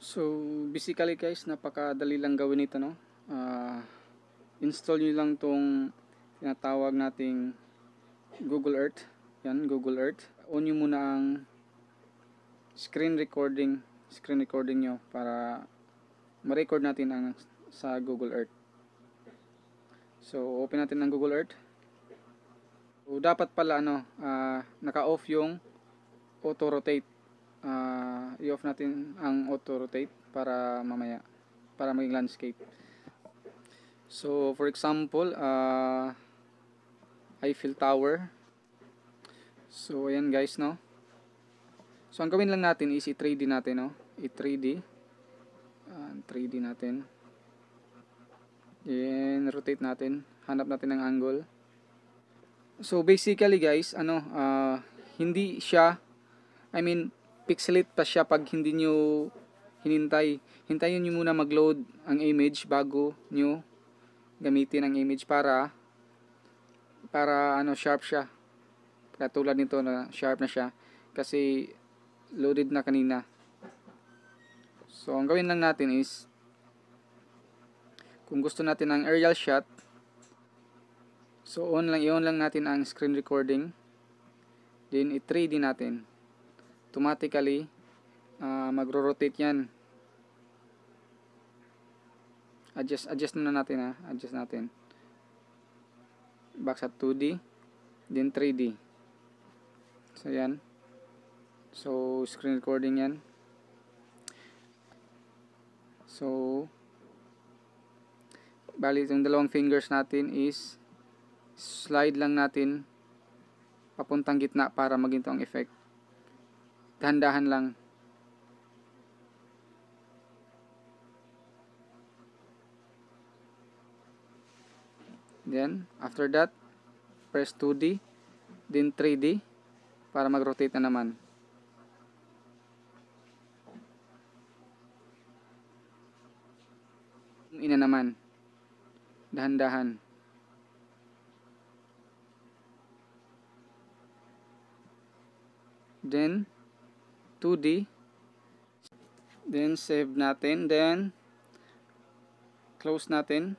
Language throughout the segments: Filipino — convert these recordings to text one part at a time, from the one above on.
So basically guys, napakadali lang gawin ito, no? Install nyo lang tong tinatawag nating Google Earth. Yan, Google Earth. On nyo muna ang screen recording nyo para ma-record natin ang sa Google Earth. So open natin ang Google Earth. So dapat pala naka-off yung auto rotate. I-off natin ang auto rotate para mamaya para maging landscape. So for example, Eiffel Tower. So ayan guys, no. So ang gawin lang natin is i-3D natin, no. I-3D 3D natin. Then rotate natin, hanap natin ng angle. So basically guys, hindi siya, pixelate pa siya pag hindi nyo hinintay. Hintayin nyo muna mag-load ang image bago nyo gamitin ang image para sharp siya. Katulad nito na sharp na siya kasi loaded na kanina. So ang gawin lang natin is, kung gusto natin ng aerial shot, so i-on lang natin ang screen recording, then i-3D natin. Automatically magro-rotate yan. Adjust na natin, adjust natin. Back sa 2D, then 3D. So yan. So screen recording yan. So bali yung dalawang fingers natin is slide lang natin papuntang gitna para maginto ang effect. Dahan-dahan lang. Then after that, press 2D, then 3D para mag-rotate na naman. Ina naman. Dahan-dahan. Then 2D. Then save natin, then close natin.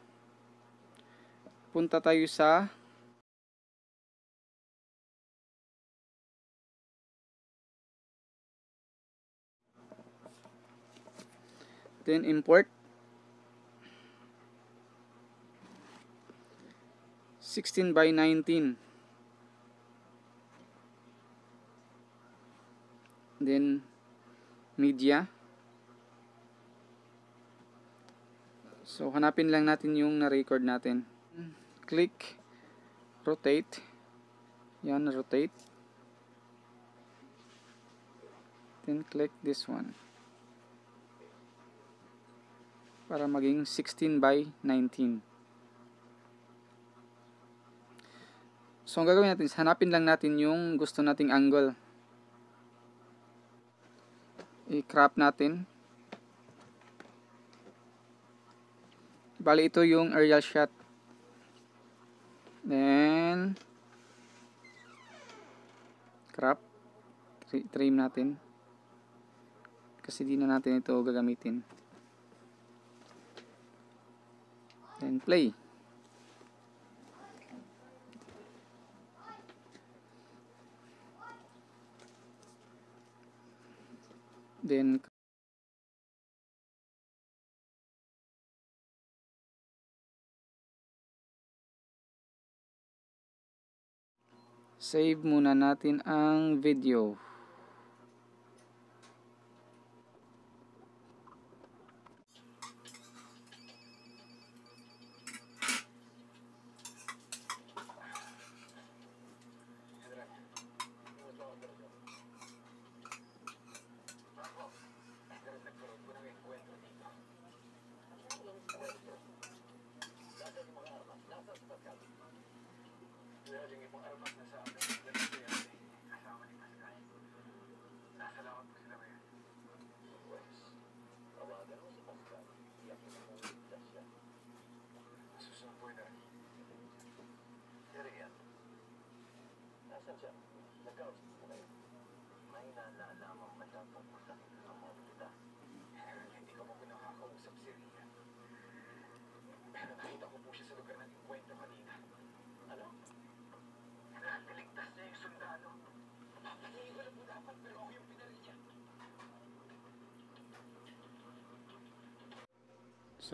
Punta tayo sa then import 16:19, then media. So hanapin lang natin yung na-record natin. Click rotate. Yan, rotate. Then click this one para maging 16:19. So ang gagawin natin is hanapin lang natin yung gusto nating angle. I-crop natin. Bali ito yung aerial shot. Then crop, trim natin kasi di na natin ito gagamitin. Then play. Then save muna natin ang video.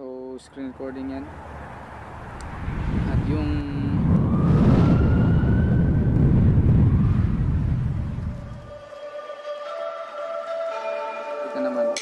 So screen recording yan. At yung ito naman.